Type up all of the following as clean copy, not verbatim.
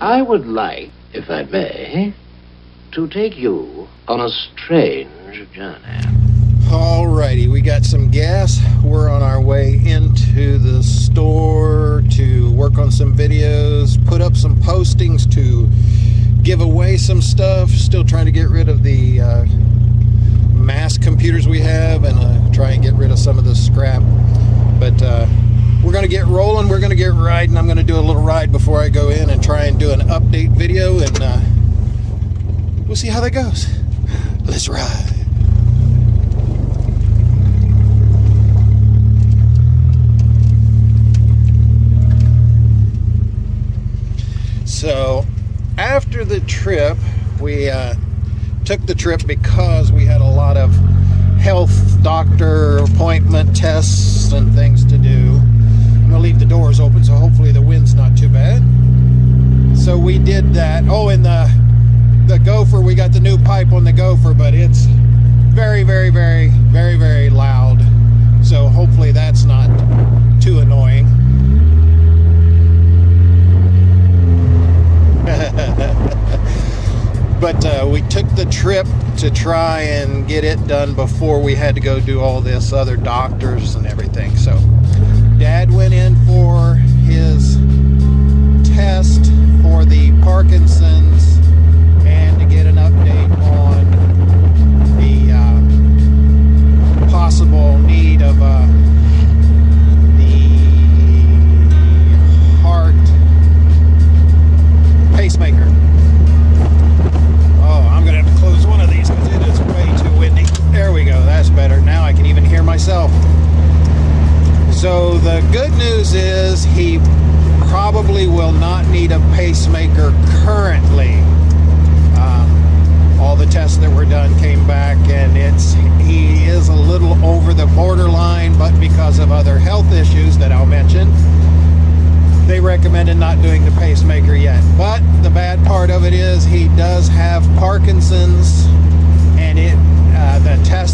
I would like, if I may, to take you on a strange journey. Alrighty, we got some gas. We're on our way into the store to work on some videos, put up some postings to give away some stuff. Still trying to get rid of the mass computers we have and try and get rid of some of the scrap. But we're going to get rolling. We're going to get riding. I'm going to do a little ride before I go in and try and do an update video, and we'll see how that goes. Let's ride. So after the trip, we took the trip because we had a lot of health doctor appointment tests and things to do. I'm gonna leave the doors open, so hopefully the wind's not too bad. So we did that. Oh, and the gopher, we got the new pipe on the gopher, but it's very, very, very, very, very loud. So hopefully that's not too annoying. But we took the trip to try and get it done before we had to go do all this other doctors and everything. So Dad went in for his test for the Parkinson's and to get an update on the possible need of the heart pacemaker. Oh, I'm gonna have to close one of these because it is way too windy. There we go, that's better. Now I can even hear myself. So the good news is he probably will not need a pacemaker currently. All the tests that were done came back, and he is a little over the borderline, but because of other health issues that I'll mention, they recommended not doing the pacemaker yet. But the bad part of it is he does have Parkinson's, and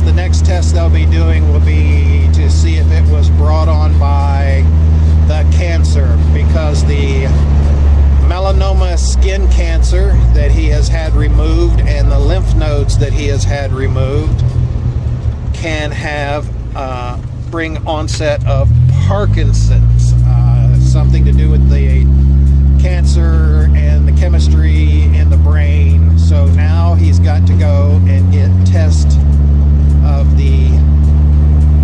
the next test they'll be doing will be to see if it was brought on by the cancer, because the melanoma skin cancer that he has had removed and the lymph nodes that he has had removed can bring onset of Parkinson's. Something to do with the cancer and the chemistry in the brain. So now he's got to go and get test of the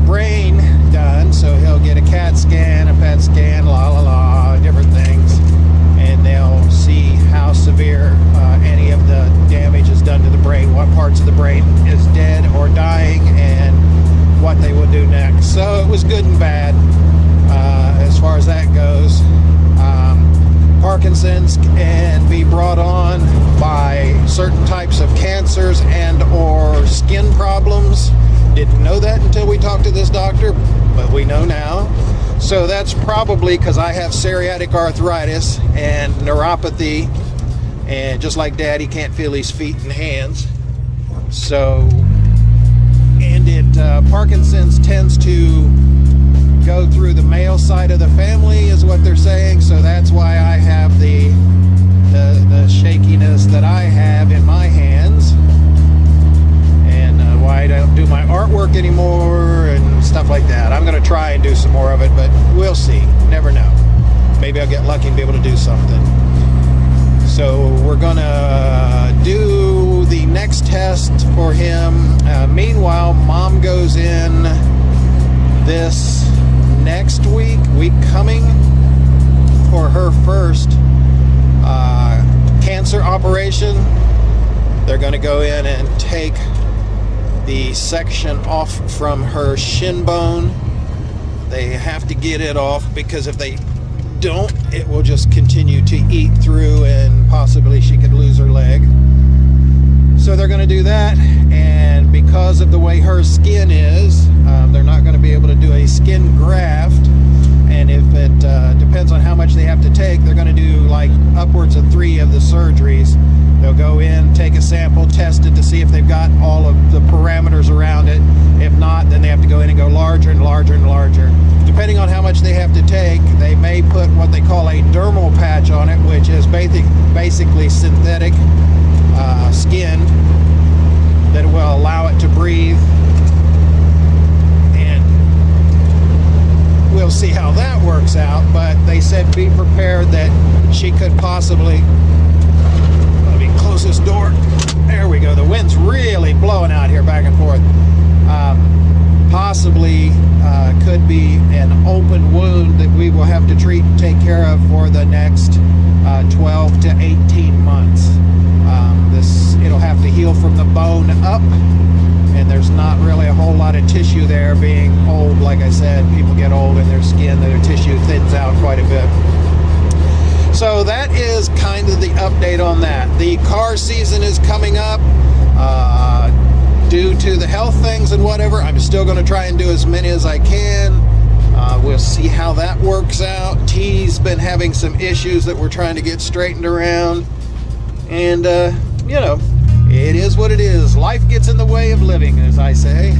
brain done. So he'll get a CAT scan, a PET scan, different things, and they'll see how severe any of the damage is done to the brain, what parts of the brain is dead or dying, and what they will do next. So it was good and bad. As far as that goes, Parkinson's can be brought on by certain types of cancers and or skin problems. Didn't know that until we talked to this doctor, but we know now. So that's probably because I have psoriatic arthritis and neuropathy, and just like Dad, he can't feel his feet and hands. So, and Parkinson's tends to go through the male side of the family, is what they're saying. So that's why I have the shakiness that I have in my hands, and why I don't do my artwork anymore and stuff like that. I'm going to try and do some more of it, but we'll see. Never know. Maybe I'll get lucky and be able to do something. So we're going to do the next test for him. Meanwhile, Mom goes in this next week coming, for her first cancer operation. They're going to go in and take the section off from her shin bone. They have to get it off, because if they don't, it will just continue to eat through, and possibly she could lose her leg. So they're going to do that, and because of the way her skin is, they're not going to be able to do a skin graft. And if it depends on how much they have to take, they're going to do like upwards of 3 of the surgeries. They'll go in, take a sample, test it to see if they've got all of the parameters around it. If not, then they have to go in and go larger and larger and larger. Depending on how much they have to take, they may put what they call a dermal patch on it, which is basically synthetic skin that will allow it to breathe. And we'll see how that works out, but they said be prepared that she could possibly, let me close this door. There we go. The wind's really blowing out here back and forth. Possibly could be an open wound that we will have to treat and take care of for the next 12 to 18 months. It'll have to heal from the bone up, and there's not really a whole lot of tissue there. Being old, like I said, people get old and their skin, their tissue thins out quite a bit. So that is kind of the update on that. The car season is coming up. Due to the health things and whatever, I'm still going to try and do as many as I can. We'll see how that works out. T's been having some issues that we're trying to get straightened around. And, you know, it is what it is. Life gets in the way of living, as I say.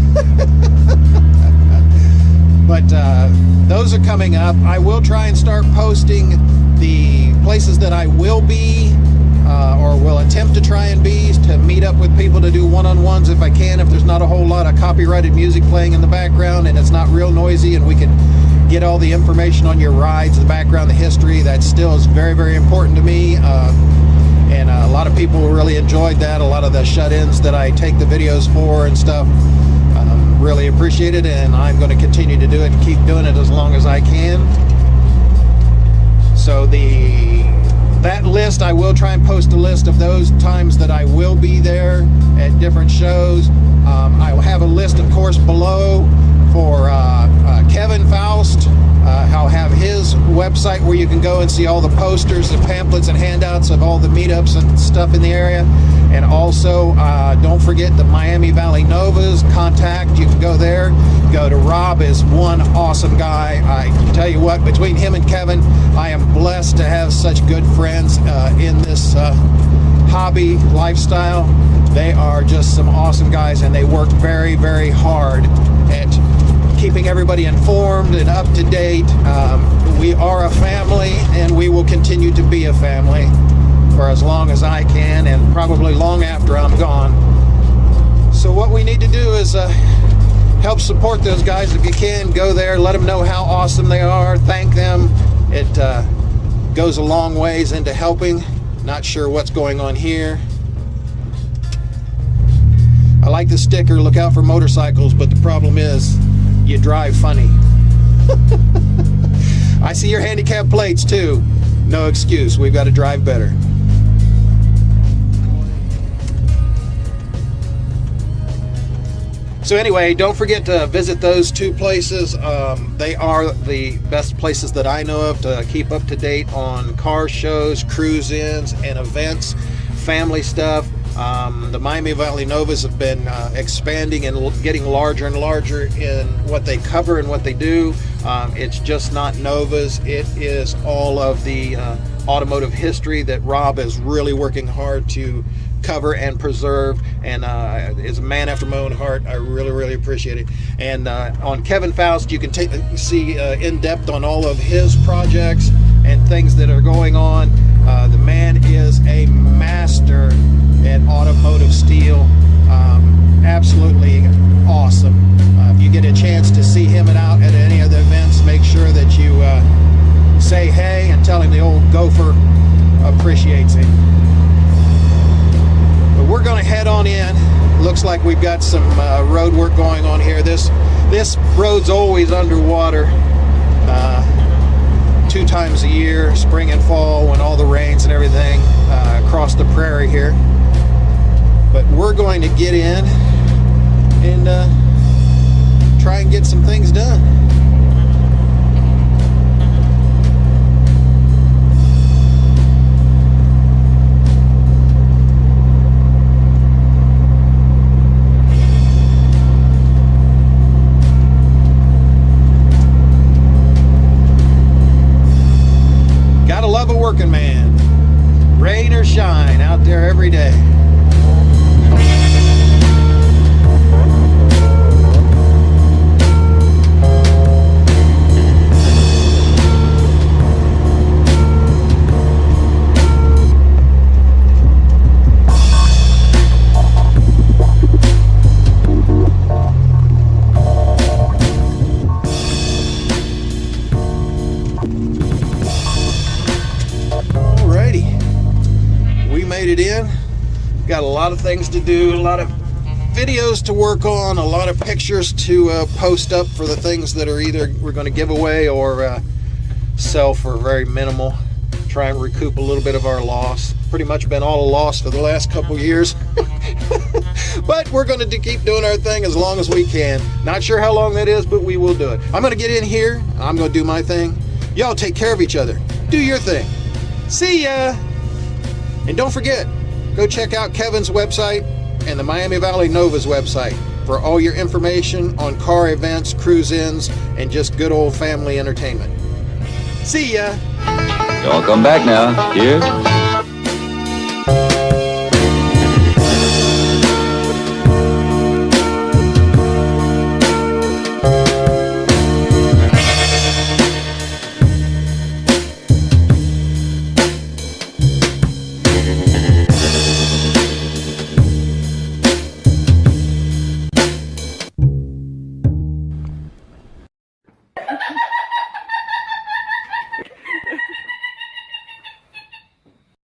But those are coming up. I will try and start posting the places that I will be, or will attempt to try and be, to meet up with people to do one-on-ones if I can, if there's not a whole lot of copyrighted music playing in the background and it's not real noisy, and we can get all the information on your rides, the background, the history. That still is very, very important to me. And a lot of people really enjoyed that. A lot of the shut-ins that I take the videos for and stuff, really appreciate it, and I'm going to continue to do it and keep doing it as long as I can. So that list, I will try and post a list of those times that I will be there at different shows. I will have a list, of course, below for Kevin Faust. I'll have his website where you can go and see all the posters and pamphlets and handouts of all the meetups and stuff in the area. And also, don't forget the Miami Valley Novas contact. You can go there. Go to Rob, is one awesome guy. I can tell you what, between him and Kevin, I am blessed to have such good friends in this hobby lifestyle. They are just some awesome guys, and they work very, very hard at keeping everybody informed and up to date. We are a family, and we will continue to be a family for as long as I can, and probably long after I'm gone. So what we need to do is help support those guys if you can. Go there, let them know how awesome they are, thank them. It goes a long ways into helping. Not sure what's going on here. I like the sticker, look out for motorcycles, but the problem is you drive funny. I see your handicap plates too. No excuse, we've got to drive better. So anyway, don't forget to visit those two places. They are the best places that I know of to keep up to date on car shows, cruise-ins, and events, family stuff. The Miami Valley Novas have been expanding and getting larger and larger in what they cover and what they do. It's just not Novas. It is all of the automotive history that Rob is really working hard to cover and preserve, and is a man after my own heart. I really, really appreciate it. And on Kevin Faust, you can see in depth on all of his projects and things that are going on. The man is a master at automotive steel. Absolutely awesome. If you get a chance to see him out at any of the events, make sure that you say hey and tell him the old gopher appreciates him. But we're going to head on in. Looks like we've got some road work going on here. This road's always underwater 2 times a year, spring and fall, when all the rains and everything across the prairie here. But we're going to get in and try and get some things done. Gotta love a working man. Rain or shine out there every day. It in. Got a lot of things to do, a lot of videos to work on, a lot of pictures to post up for the things that are either we're going to give away or sell for very minimal. Try and recoup a little bit of our loss. Pretty much been all a loss for the last couple years. But we're going to keep doing our thing as long as we can. Not sure how long that is, but we will do it. I'm going to get in here. I'm going to do my thing. Y'all take care of each other. Do your thing. See ya! And don't forget, go check out Kevin's website and the Miami Valley Nova's website for all your information on car events, cruise-ins, and just good old family entertainment. See ya! Y'all come back now. Cheers.